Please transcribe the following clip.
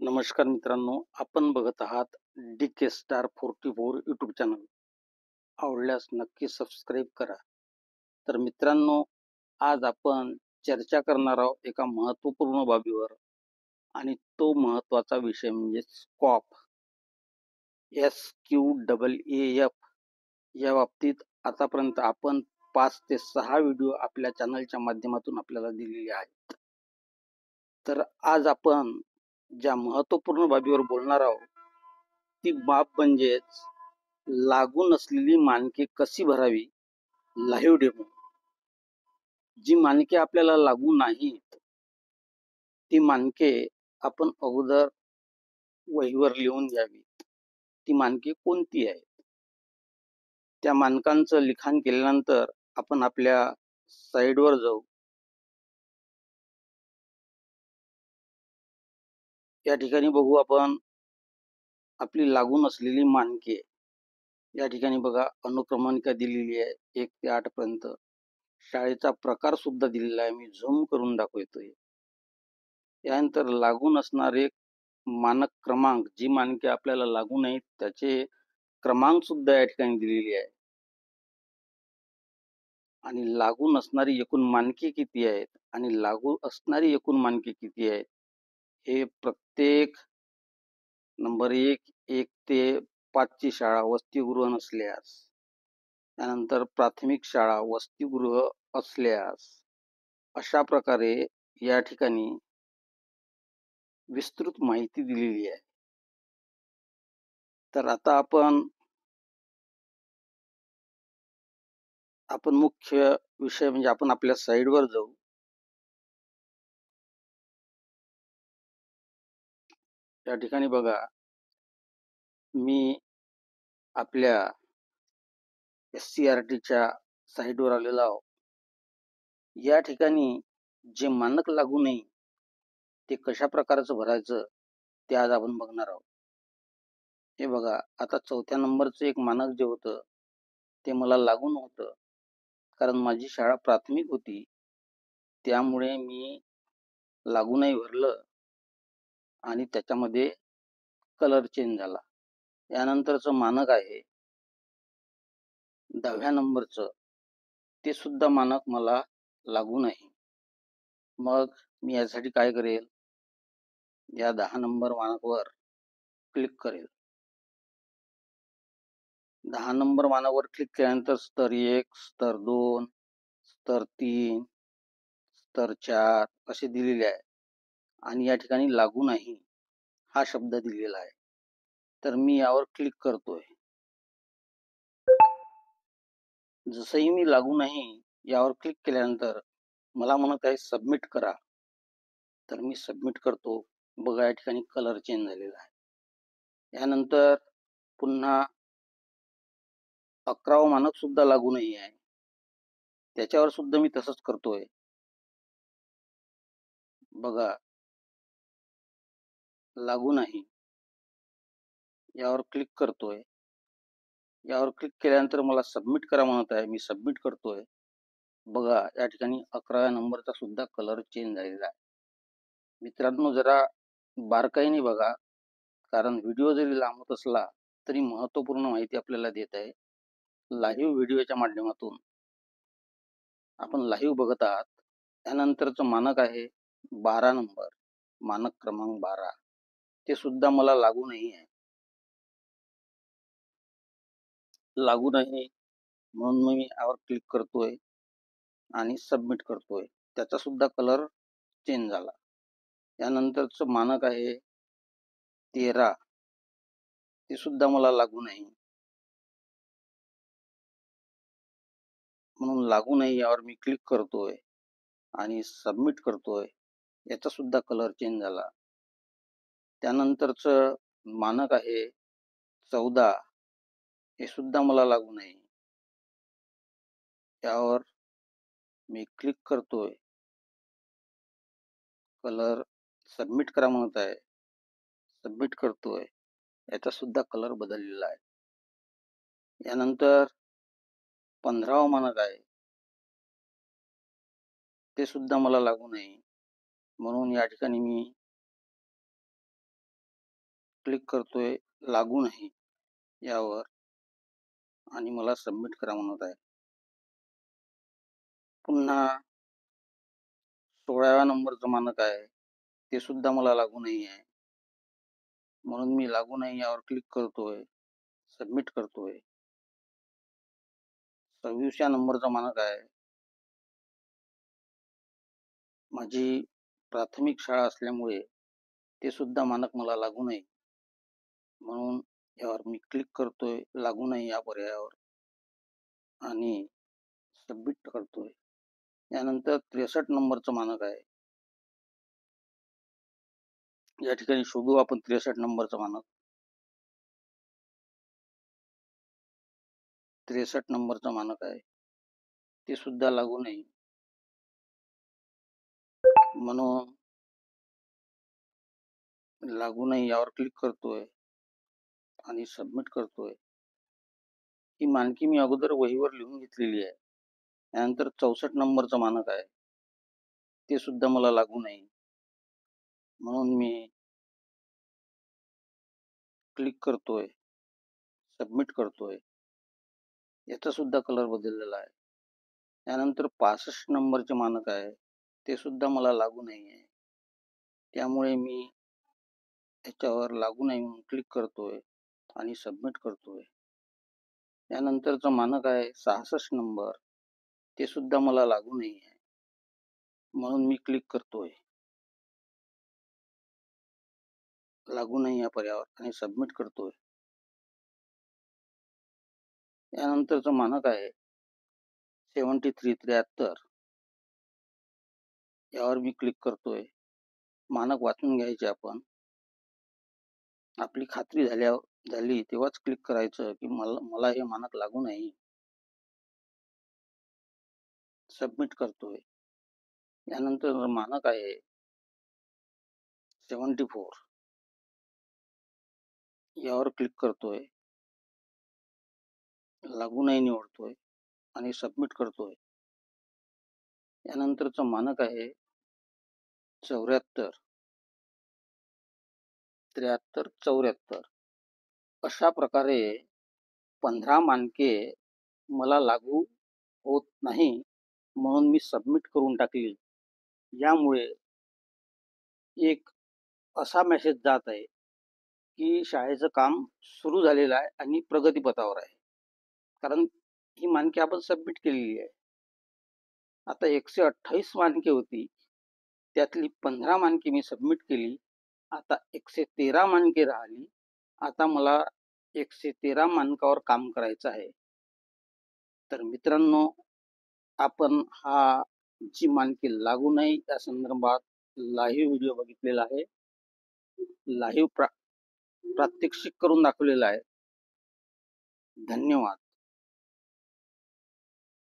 नमस्कार मित्रांनो, आपण बघत आहात DK स्टार 44 यूट्यूब चॅनल. आवडल्यास नक्की सबस्क्राईब करा. तर मित्रांनो, आज आपण चर्चा करणार आहोत एका महत्त्वपूर्ण बाबीवर आणि तो महत्त्वाचा विषय म्हणजे स्कॉप. SQAAF या बाबतीत आतापर्यंत आपण 5 ते 6 व्हिडिओ आपल्या चॅनलच्या माध्यमातून आपल्याला दिलेले आहेत. तर आज आपण ज्या महत्त्वपूर्ण बाबीवर बोलणार आहोत ती बाब म्हणजेच लागू नसलेली मानके कशी भरावी. Live demo. जी मानके आपल्याला लागू नाहीत ती मानके आपण अगोदर वहीवर लिहून घ्यावी. ती मानके कोणती आहेत, त्या मानकांचं लिखाण केल्यानंतर आपण आपल्या साईडवर जाऊ. या ठिकाणी बघू आपण आपली लागू नसलेली मानके. या ठिकाणी बघा अनुक्रमणिका दिलेली आहे 1 ते 8 पर्यंत. शाळेचा प्रकार सुद्धा दिलेला आहे, मी झूम करून दाखवतोय. यानंतर लागू नसणारे मानक क्रमांक, जी मानके आपल्याला लागू नाहीत त्याचे क्रमांक सुद्धा या ठिकाणी दिलेली आहे. आणि लागू नसणारी एकूण मानके किती आहेत आणि लागू असणारी एकूण मानके किती आहेत हे प्रत्येक नंबर 1 ते 5 ची शाळा वसतिगृह नसल्यास, त्यानंतर प्राथमिक शाळा वसतिगृह असल्यास, अशा प्रकारे या ठिकाणी विस्तृत माहिती दिलेली आहे. तर आता आपण मुख्य विषय म्हणजे आपण आपल्या साईडवर जाऊ. या ठिकाणी बघा मी आपल्या SCRTच्या साईडवर आलेलो आहोत. या ठिकाणी जे मानक लागू नाही ते कशा प्रकारचं भरायचं ते आज आपण बघणार आहोत. हे बघा, आता 4थ्या नंबरचं एक मानक जे होतं ते मला लागू नव्हतं, कारण माझी शाळा प्राथमिक होती. त्यामुळे मी लागू नाही भरलं आणि त्याच्यामध्ये कलर चेंज झाला. यानंतरचं मानक आहे 10व्या नंबरचं, ते सुद्धा मानक मला लागू नाही. मग मी यासाठी काय करेल, या 10 नंबर मानकवर क्लिक करेल. 10 नंबर मानकावर क्लिक केल्यानंतर स्तर 1, स्तर 2, स्तर 3, स्तर 4 असे दिलेले आहे आणि या ठिकाणी लागू नाही हा शब्द दिलेला आहे. तर मी यावर क्लिक करतोय. जसंही मी लागू नाही यावर क्लिक केल्यानंतर मला म्हणत आहे सबमिट करा. तर मी सबमिट करतो. बघा या ठिकाणी कलर चेंज झालेला आहे. यानंतर पुन्हा 11वं मानक सुद्धा लागू नाही आहे, त्याच्यावर सुद्धा मी तसंच करतोय. बघा लागू नाही यावर क्लिक करतोय. यावर क्लिक केल्यानंतर मला सबमिट करा म्हणत आहे, मी सबमिट करतोय. बघा या ठिकाणी 11व्या नंबरचा सुद्धा कलर चेंज झालेला आहे. मित्रांनो, जरा बारकाईने बघा, कारण व्हिडिओ जरी लांब होत असला तरी महत्त्वपूर्ण माहिती आपल्याला देत आहे. लाईव्ह व्हिडिओच्या माध्यमातून आपण लाईव्ह बघत आहात. त्यानंतरचं मानक आहे 12 नंबर, मानक क्रमांक 12, ते सुद्धा मला लागू नाही आहे. लागू नाही म्हणून मी यावर क्लिक करतोय आणि सबमिट करतोय. त्याचा सुद्धा कलर चेंज झाला. यानंतरचं मानक आहे 13, ते सुद्धा मला लागू नाही, म्हणून लागू नाही यावर मी क्लिक करतोय आणि सबमिट करतोय. याचा सुद्धा कलर चेंज झाला. त्यानंतरचं मानक आहे 14, हे सुद्धा मला लागू नाही. यावर मी क्लिक करतोय. कलर सबमिट करा म्हणत आहे, सबमिट करतोय. याचा सुद्धा कलर बदललेला आहे. यानंतर 15वं मानक आहे, ते सुद्धा मला लागू नाही, म्हणून या ठिकाणी मी क्लिक करतोय लागू नाही यावर आणि मला सबमिट करा म्हणत आहे. पुन्हा 16व्या नंबरचं मानक आहे ते सुद्धा मला लागू नाही आहे, म्हणून मी लागू नाही यावर क्लिक करतोय, सबमिट करतोय. 26व्या नंबरचा मानक आहे. माझी प्राथमिक शाळा असल्यामुळे ते सुद्धा मानक मला लागू नाही, म्हणून यावर मी क्लिक करतोय लागू नाही या पर्यायावर आणि सबमिट करतोय. यानंतर 63 नंबरचं मानक आहे. या ठिकाणी शोधू आपण 63 नंबरचं मानक. 63 नंबरचं मानक आहे ते सुद्धा लागू नाही, म्हणून लागू नाही यावर क्लिक करतोय आणि सबमिट करतोय. ही मानके मी अगोदर वहीवर लिहून घेतलेली आहे. यानंतर 64 नंबरचं मानक आहे ते सुद्धा मला लागू नाही, म्हणून मी क्लिक करतोय, सबमिट करतोय. याचा सुद्धा कलर बदललेला आहे. यानंतर 65 नंबरचे मानक आहे ते सुद्धा मला लागू नाही आहे, त्यामुळे मी याच्यावर लागू नाही म्हणून क्लिक करतोय आणि सबमिट करतोय. यानंतरचं मानक आहे 66 नंबर, ते सुद्धा मला लागू नाही आहे, म्हणून मी क्लिक करतोय लागू नाही या पर्यायावर आणि सबमिट करतोय. यानंतरचं मानक आहे 73 यावर मी क्लिक करतोय. मानक वाचून घ्यायचे आपण. आपली खात्री झाली तेव्हाच क्लिक करायचं की मला हे मानक लागू नाही. सबमिट करतोय. यानंतर मानक आहे 74 यावर क्लिक करतोय, लागू नाही निवडतोय आणि सबमिट करतोय. यानंतरचं मानक आहे 74 74. अशा प्रकारे 15 मानके मला लागू होत नाही, म्हणून मी सबमिट करून टाकली. यामुळे एक असा मेसेज जात आहे की शाळेचं काम सुरू झालेलं आहे आणि प्रगतीपथावर आहे, कारण ही मानके आपण सबमिट केलेली आहे. आता 128 मानके होती, त्यातली 15 मानके मी सबमिट केली. आता 113 मानके राहिली. आता मला 113 मानकावर काम करायचं आहे. तर मित्रांनो, आपण जी मानके लागू नाही त्या संदर्भात लाईव्ह व्हिडिओ बघितलेला आहे. लाईव्ह प्रात्यक्षिक करून दाखवलेला आहे. धन्यवाद.